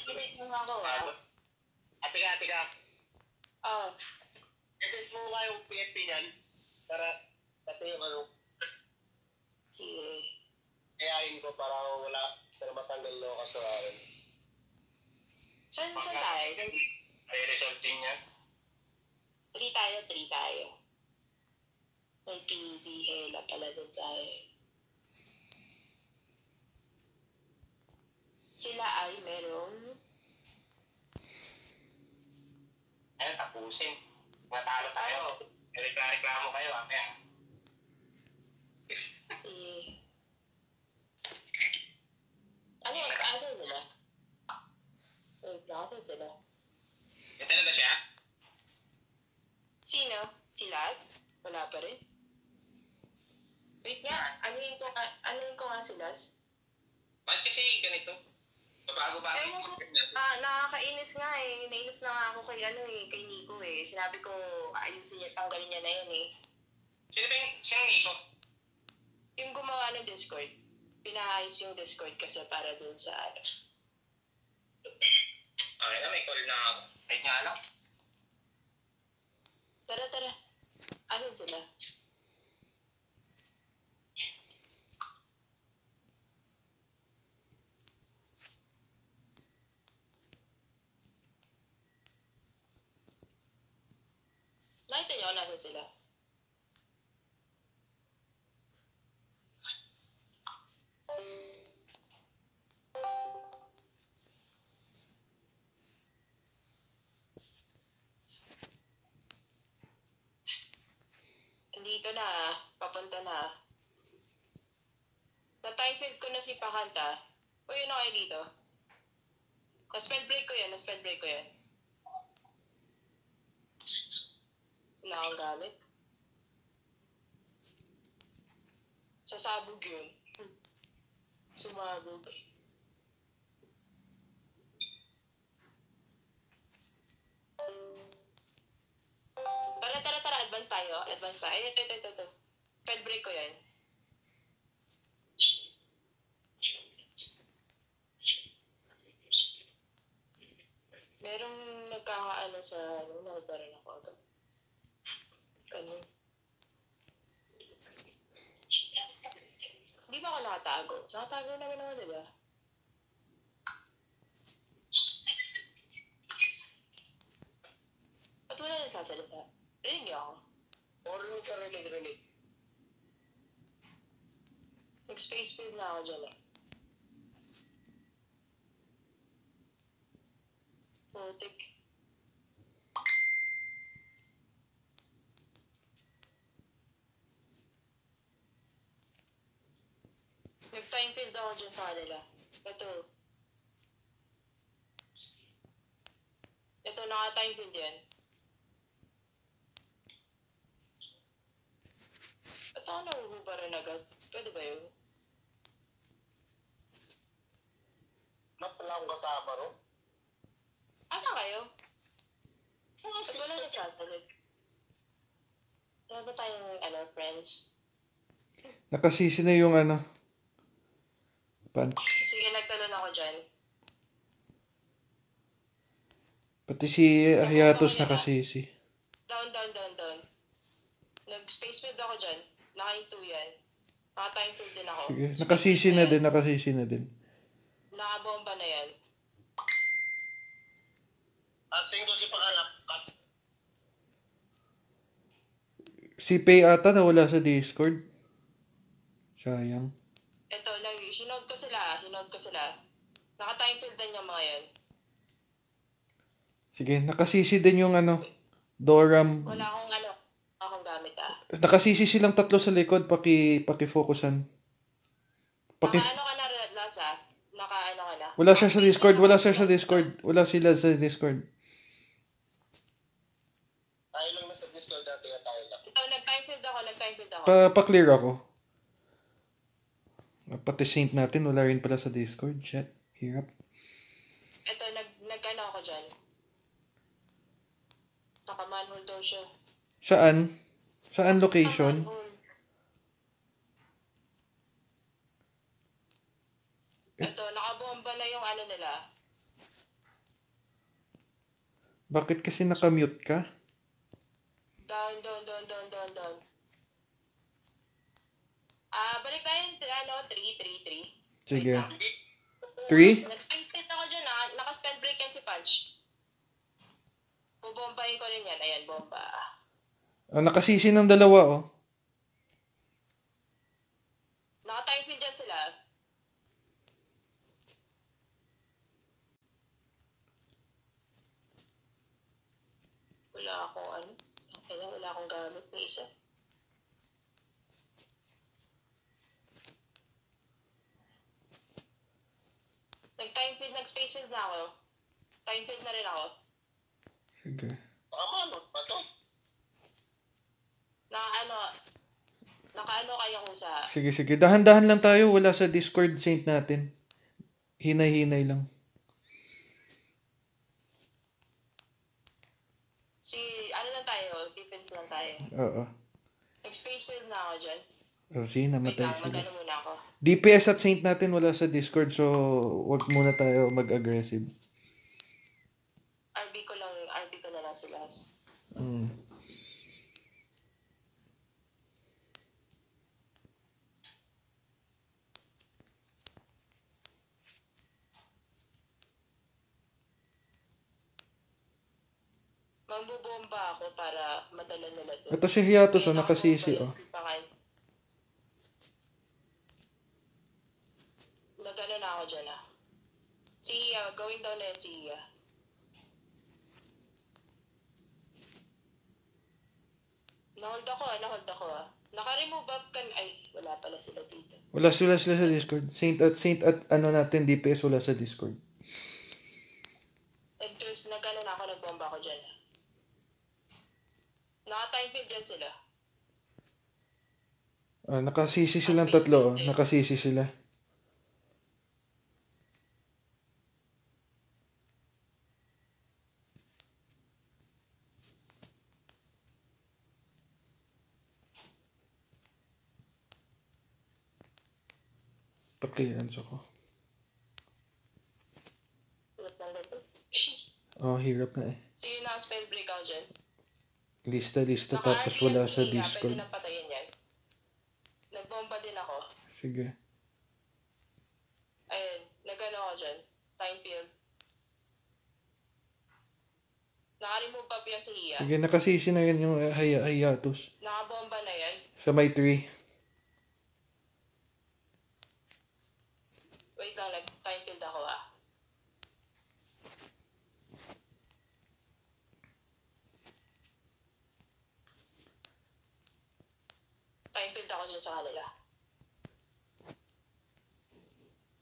Pinit mo nga ako ah. Ate ka. Oh. Message mo nga yung PFP niyan para pati yung ano. Sige. Kayain ko para matanggal lo ka sa akin. Saan tayo? Ay, resulting niya. 3 tayo. May PB hela pala doon tayo. Sila ay merong... Ayun, tapusin. Natalo tayo. Reklamo kayo, amaya. Sige. Ano, asan sila? Asan sila? Ito na ba siya? Sino? Si Laz? Wala pa rin. Wait nga, anuhin ko nga si Laz. Ba't kasi ganito? Bago-bago. Nakakainis nga eh. Nainis na nga ako kay Nico eh. Sinabi ko, ayusin niya, tanggalin niya na yun eh. Sino Nico? Yung gumawa ng Discord. Pinaayos yung Discord kasi para dun sa ano. Okay na, may call na ako. Wait nga lang. Tara. Ano sila? Nakita niyo natin sila. Dito na, papunta na. Na-time field ko na si Pakanta. Uy, yun kayo dito. Na-spell break ko yan. Wala akong gamit. Sasabog yun. Sumabog. Tara. Advance tayo. Ay, ito. Spell break ko yan. Merong nagkakaano sa nagbaran ako agad. Ganun. Hindi ba ako nakatago? Nakatago naman ako, diba? Ba't wala nagsasalita? Rinig ako. Rinig ka, rinig. Nag-space field na ako dyan eh. Putik. Nag-time field ako dyan sa kanila. Ito naka-time field yan. At ako nahuhubaran agad. Pwede ba yun? Napala akong kasama, no? Asa kayo? Ba't wala nagsasalit? Wala ba tayong, friends? Nakasisi na yung punch. Sige, nagtalon ako dyan. Pati si Hayatos nakasisi. Down. Nag-space field ako dyan. Naka-2 yan. Naka-time field din ako. Sige, nakasisi na din. Nakabomba na yan. Asing ko si Pakalap. Si Pei ata nawala sa Discord. Sayang. Ito, hinod ko sila. Naka-time field din yung mga yan. Sige, nakasisi din yung Doram. Wala akong gamit Nakasisi silang 3 sa likod, paki-focusan. Naka-ano ka na, Laza? Naka-ano ka na? Wala siya sa Discord. Wala sila sa Discord. Tayo lang na sa Discord dati at tayo lang. Ito, nag-time field ako. Pa-clear ako. Pati Saint natin, wala rin pala sa Discord. Shit, hirap. Ito, nag-ano ako dyan. Naka-manhole daw siya. Saan? Saan location? Ito, nakabomba na yung nila. Bakit kasi nakamute ka? Down, down, down, down, down, down. Balik tayo yung 3. Sige. Wait lang. 3? Nag-spin state ako dyan Naka-spell break yan si Punch. Bubombahin ko rin yan. Ayan, bomba. Nakasisi ng dalawa, oh. Naka-time field dyan sila. Wala akong gamit na isa. Nag-time field, nag-space field na ako. Time field na rin ako. Sige. Ano pa to? Naka kaya ko sa... Sige. Dahan-dahan lang tayo. Wala sa Discord Saint natin. Hinay-hinay lang. Lang tayo, defense lang tayo. Oo. Nag-space field na ako dyan. Sige, Wait namatay lang, sila. magano muna ako. DPS at Saint natin wala sa Discord, so wag muna tayo mag-aggressive. RB ko na lang sila. Magbubomba ako para madala nila to. Ito si Hiatus, nakasisi, oh. Nagano na ako dyan, Si going down na yan si Iya. Nahold ako, Naka-remove up kan... Ay, wala pala sila dito. Wala sila sa Discord. Saint at ano natin, DPS wala sa Discord. Nagano na ako, nagbomba ako dyan. Naka-time field dyan sila. Nakasisi silang tatlo, oh. Nakasisi sila. Pakians ako. Hirap na eh. Sige na, spell break ako dyan. Lista tapos wala sa Discord. Pwede nang patayin yan. Nagbomba din ako. Sige. Ayun, nagano ako dyan. Time field. Naka-remove up yan si Iya. Sige, nakasisi na yan yung Hiatus. Nakabomba na yan. Sa may 3. Wait lang, nag-time field ako Time field ako dyan sa kanila.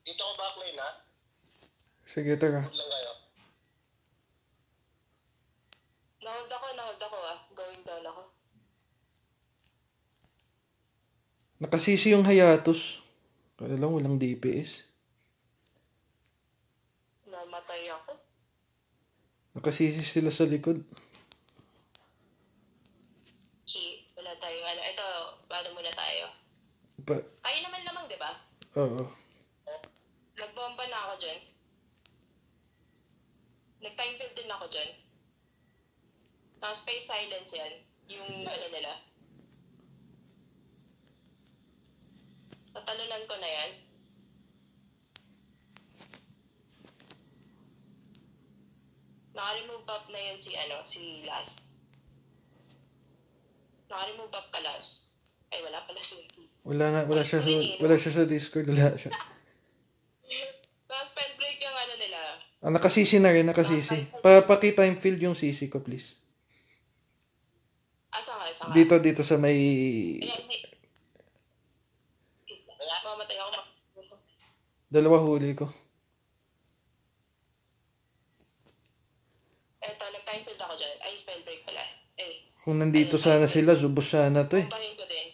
Dito ko backlane, ha? Sige, tara. Good lang kayo. Nahold ako Going down ako. Nakasisi yung Hiatus. Kaya lang walang DPS. Namatay ako. Nakasisi sila sa likod. Wala tayong Ito, paano muna tayo? Kayo naman lamang, di ba? Oo. Nagbomba na ako dyan. Nag-time field din ako dyan. Space silence yan. Yung nila. Tatalunan ko na yan. Naka-remove up na yan si Last. Naka-remove up ka Last. Ay, wala pala siya. Wala siya sa Discord, wala siya. Spell break yung nila. Nakasisi na rin, nakasisi. Paki-time field yung CC ko, please. Saan ka? Dito sa may... Ayan, mamatay ako. Dalawa huli ko. Eto, nag-time field ako dyan. Ay, spell break pala. Kung nandito sana sila, zubos sana to eh. Bumpahin ko din.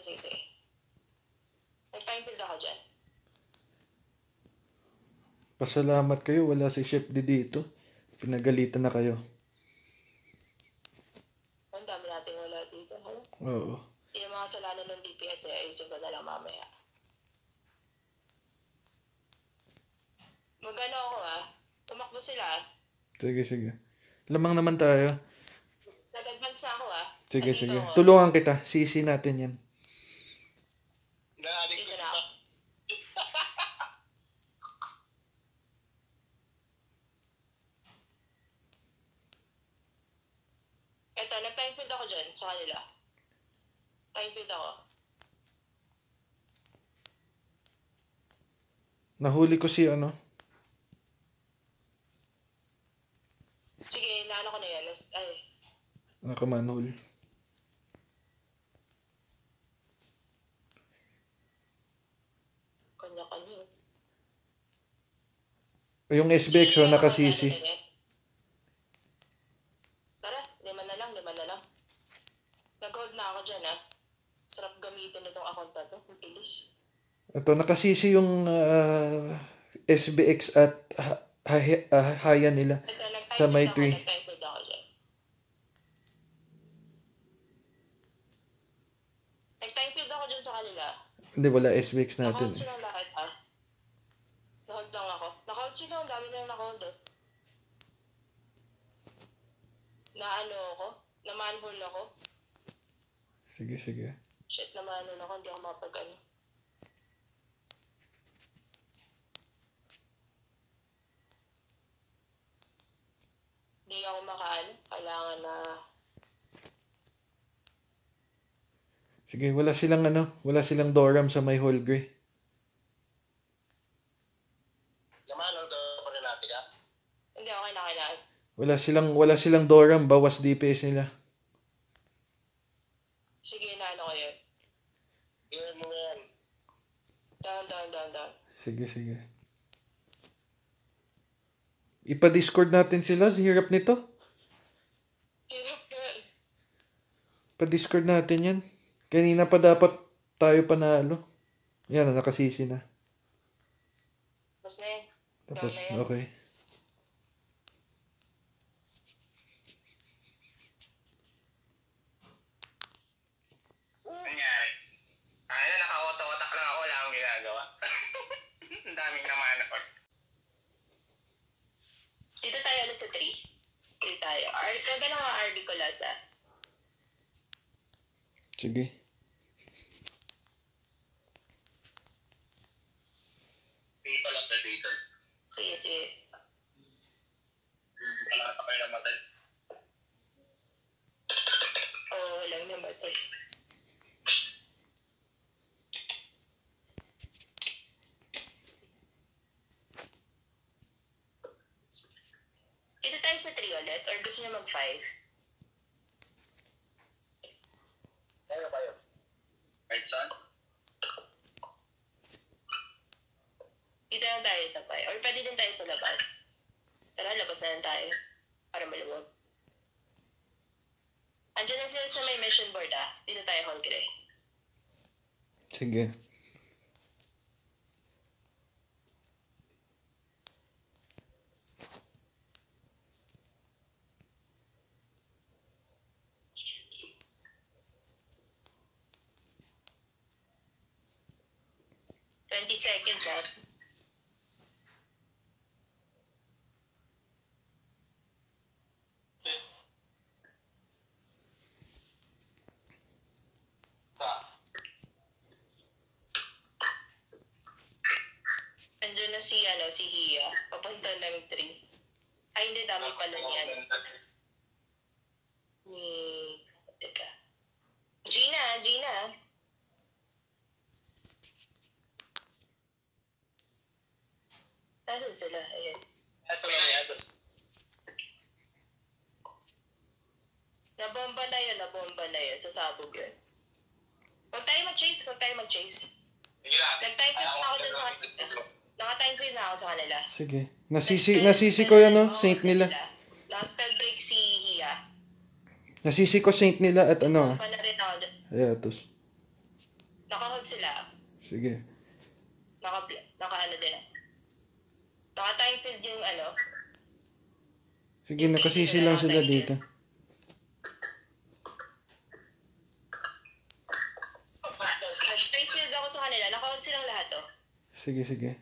Sige. Nag-time field ako dyan. Pasalamat kayo, wala si Chef D dito. Pinagalitan na kayo. Ang dami natin wala dito. Oo. Yung mga kasalanan ng DPS ayusin ko na lang mamaya. Mag-ano ako tumakbo sila. Sige. Lamang naman tayo. Nag-advance na ako Sige. Nandito ako. Tulungan kita. Sisi natin yan. Naadik ko Dito na siya. ako. Eto, nag-time field ako dyan sa kanila. Time field ako. Nahuli ko si ano. Sige, naano ko na yan. Nakamanhole. Kanya-kanya. Yung SBX nakasisi. Tara, 5 na lang. Nag-hold na ako dyan Sarap gamitin itong account na to. Ang bilis. Ito, nakasisi yung SBX at haya nila sa may tree. Nag-time field ako dyan. Nag-time field ako dyan sa kanila. Hindi, wala SBX natin. Naka-hold silang lahat Na-hold lang ako. Naka-hold sila. Ang dami na naka-hold Na-ano ako? Na-manhole ako? Sige. Shit, na-manhole ako. Hindi ako mapag-ano. Hindi ako makaano. Kailangan na... Sige, wala silang Doram sa may hole gray. Naman, ang ko rin natin Hindi ako kailangan. Wala silang Doram, bawas DPS nila. Sige, naano ko yun. Iwan mo yan. Down. Sige. Ipa-discord natin sila, hirap nito. Hirap girl. Pa-discord natin yan. Kanina pa dapat tayo panalo. Yan, nakasisi na. Tapos na yan. Tapos, Down na yan. okay. Nangyari. Naka-auto-attack lang ako. Wala akong ginagawa. Ang daming naman ako. Dito tayo ulit sa 3. 3 tayo. Kaga lang ang RB ko lasa. Sige. Dito lang na dito. Sige. Wala pa kayo namatay. Oo, walang namatay. Dito tayo sa 3 ulit or gusto niyo mag-5? Kaya ba yun? Right, son? Dito lang tayo sa 5. Or pwede din tayo sa labas. Tara, labas na lang tayo. Para maluwag. Andiyan na sila sa may mission board Dito tayo hold gray. Sige. Seconds Andiyan na si Hia. Papunta ng 3. Ay, hindi, dami pala niyan. Teka. Gina. Nasaan sila? Ayan. Ito na yan. Nabomba na yun. Sasabog yun. Huwag tayo mag-chase. Sige lang. Nag-time field na ako dun sa kanila. Naka-time field na ako sa kanila. Sige. Nasisi ko yan, Saint nila. Naka-spell break si Hia. Nasisi ko Saint nila at ano. Pa na rin ako dun. Ayatos. Naka-hold sila. Sige. Naka-ano din Naka-time field yung Sige, nakasisi lang sila dito. Nag-face field ako sa kanila. Naka-hold silang lahat Sige.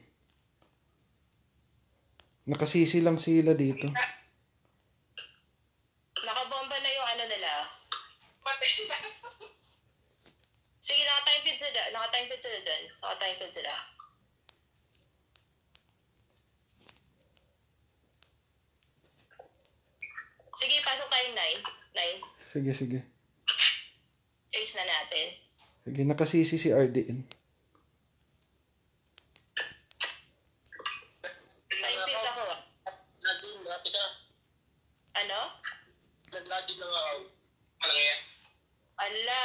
Nakasisi lang sila dito. Nakabomba na yung ano nila. Patay sila. Sige, naka-time feed sila. Naka-time feed sila dun. Naka-time feed sila. Sige, pasok tayong 9. 9. Sige, sige. Chase na natin. Sige, nakasisi si RDN. Time feed ako. Laging, dati ka. Ano? Laging lang ako. Ano yan? Ala.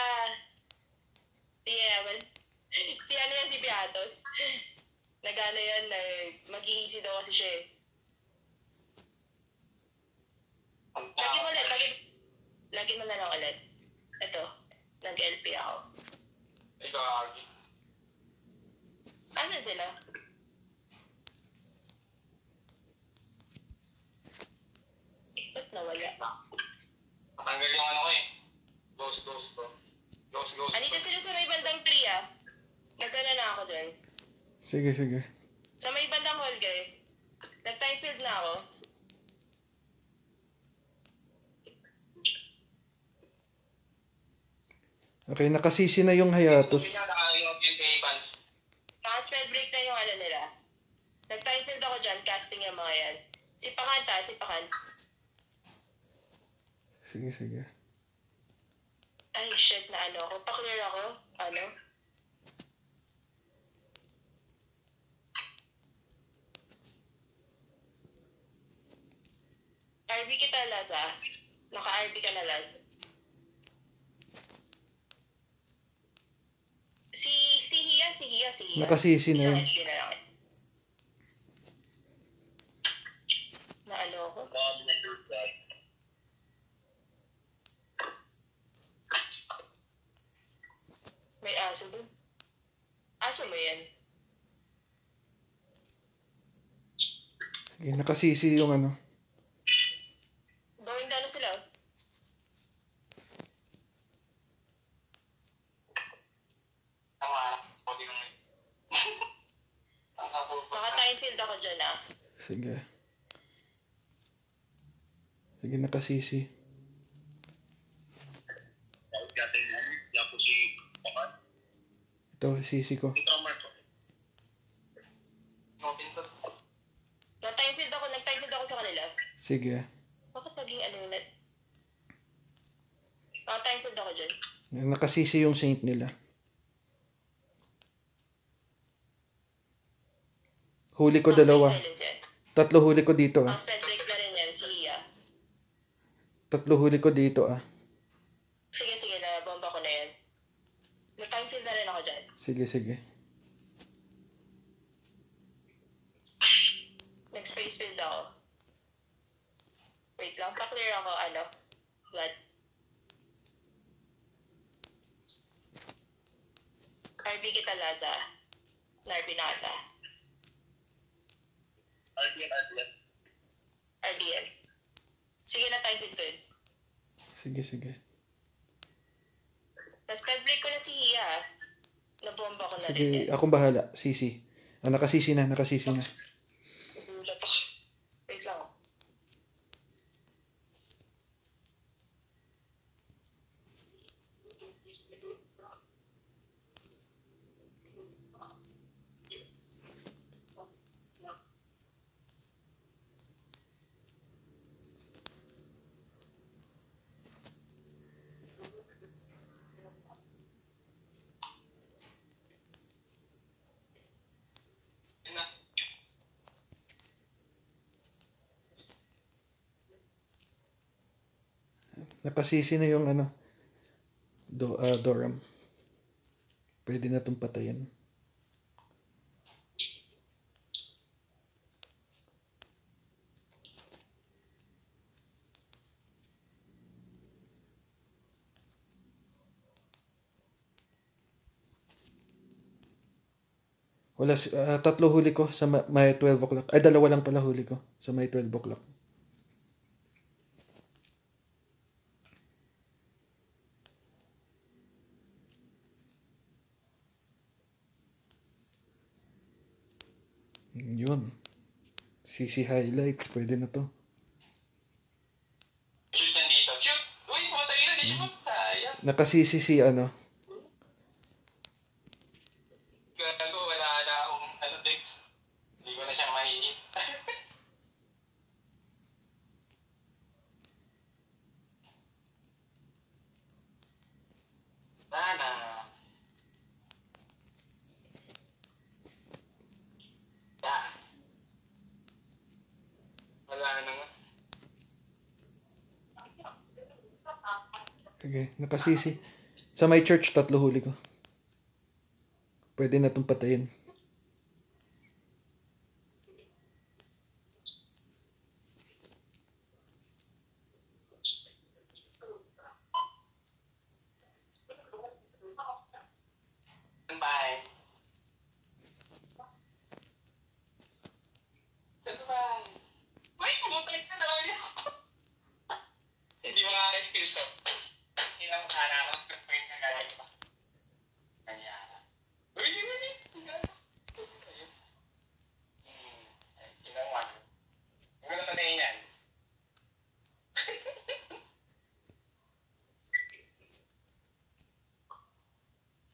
Si Ewan. Si ano yan, si Piatos. Nagano yan, mag-iisi daw kasi siya eh. Lagi mo ulit, lagi mo na lang ulit. Ito, nag-LP ako. Ikaw, Arky. Asan sila? Ba't nawala? Matanggal yung ano ko eh. Ghost ko. Ghost. Anito sila sa may bandang 3 ah. Nagana na ako dyan. Sige, sige. Sa may bandang hall guy. Nag-time field na ako. Okay, nakasisi na yung Hayatos. Pinaka-yung Evans. Naka-spell break na yung ano nila. Nag-time field ako dyan, casting yung mga yan. Sipakan. Sige, sige. Ay shit na ano ako. Pa-clear ako. Ano? RB kita, Laz ah. Naka-RB ka na, Laz. Si Hia. Nakasisi na yun. Isang SP na lang. Na ano ako? May aso dun. Aso mo yan? Sige, nakasisi yung ano. Going down na sila. Tama. Pwede nung Naka-time field ako dyan ah. Sige. Sige, nakasisi. Ito, sisi ko. Nag-time field ako sa kanila. Sige. Bakit naging ano yun? Naka-time field ako dyan. Nakasisi yung saint nila. Huli ko dalawa. Silence yan. Tatlo huli ko dito ah. Spell break na rin yan, si Hia. Tatlo huli ko dito ah. Sige, na bomba ko na yan. Nag-time field na rin ako dyan. Sige, sige. Nag-space field ako. Wait lang, pa-clear ako, ano, blood. RB kita, Laza. Narbinata. RBN. Sige na, time field ko yun. Sige, sige. Tapos break ko na si Hia. Nabomba ko na rin. Sige, akong bahala. Sisi. Ah, nakasisi na. Nagulat ako. Wait lang. Nakasisi na yung ano. Doram. Pwede na itong patayin. Wala, tatlo huli ko sa may 12 o'clock. Ay, dalawa lang pala huli ko sa may 12 o'clock. Yun. CC highlights. Pwede na to. Shoot yan dito. Shoot! Uy, putang ina, di shoot. Sayang. Naka-CC si ano. Gago, wala na akong ano, Dex. Hindi ko na siya mahihit. Sana. Yeah. Wala na nga. Okay, naka-CC. Sa my church, 3 huli ko. Pwede na itong patayin. Bye. Goodbye. Uy, pumutay ka na ulit. Hindi mo nga skills to. Hindi lang sana ako sa point na galing pa. Kanya. Uy, hindi. Ginawa. Huwag na patayin yan.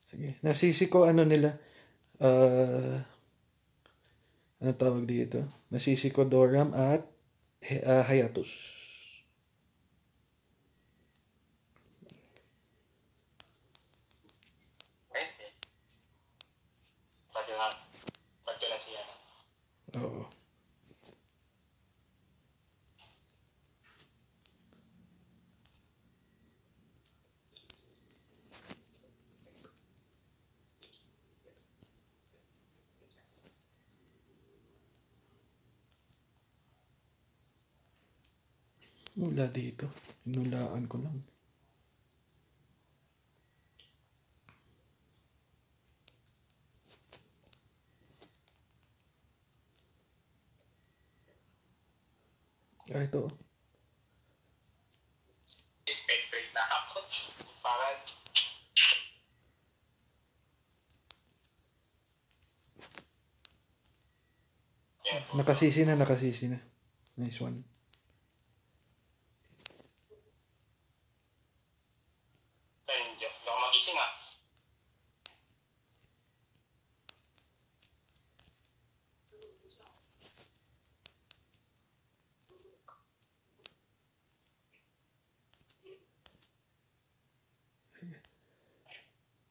Sige. Nasisi ko ano nila. Ano tawag dito? Nasisi ko Doram at Hayatus. Pwede. Ba't yun lang siya na? Oo. Wala dito. Inulaan ko lang. Ito. Expected na ako. Parang Nakasisi na, nakasisi na. Nice one. ayun, Jeff. Hindi ako magising ah.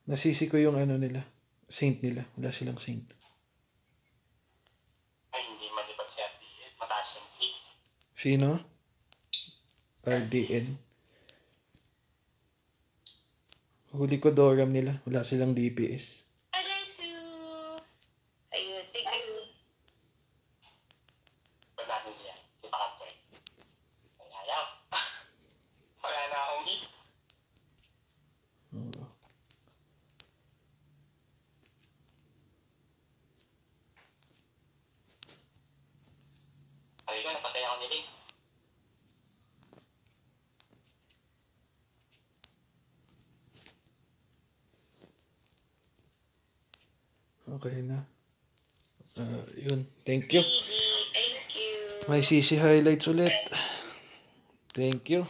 Nasisi ko yung ano nila. Saint nila. Wala silang saint. Ay, hindi malipat si RDN. Mataas yung peak. Sino? RDN. Huli ko Doram nila. Wala silang DPS. Arasu! Ayun, thank you. Ba't natin siya? Di pa kanto eh. Ay, ayaw. Wala na akong hit. Oo. Sabi ko, napatay ako ni Link. Okay na. Yun. Thank you. GG, thank you. May CC highlights ulit. Thank you.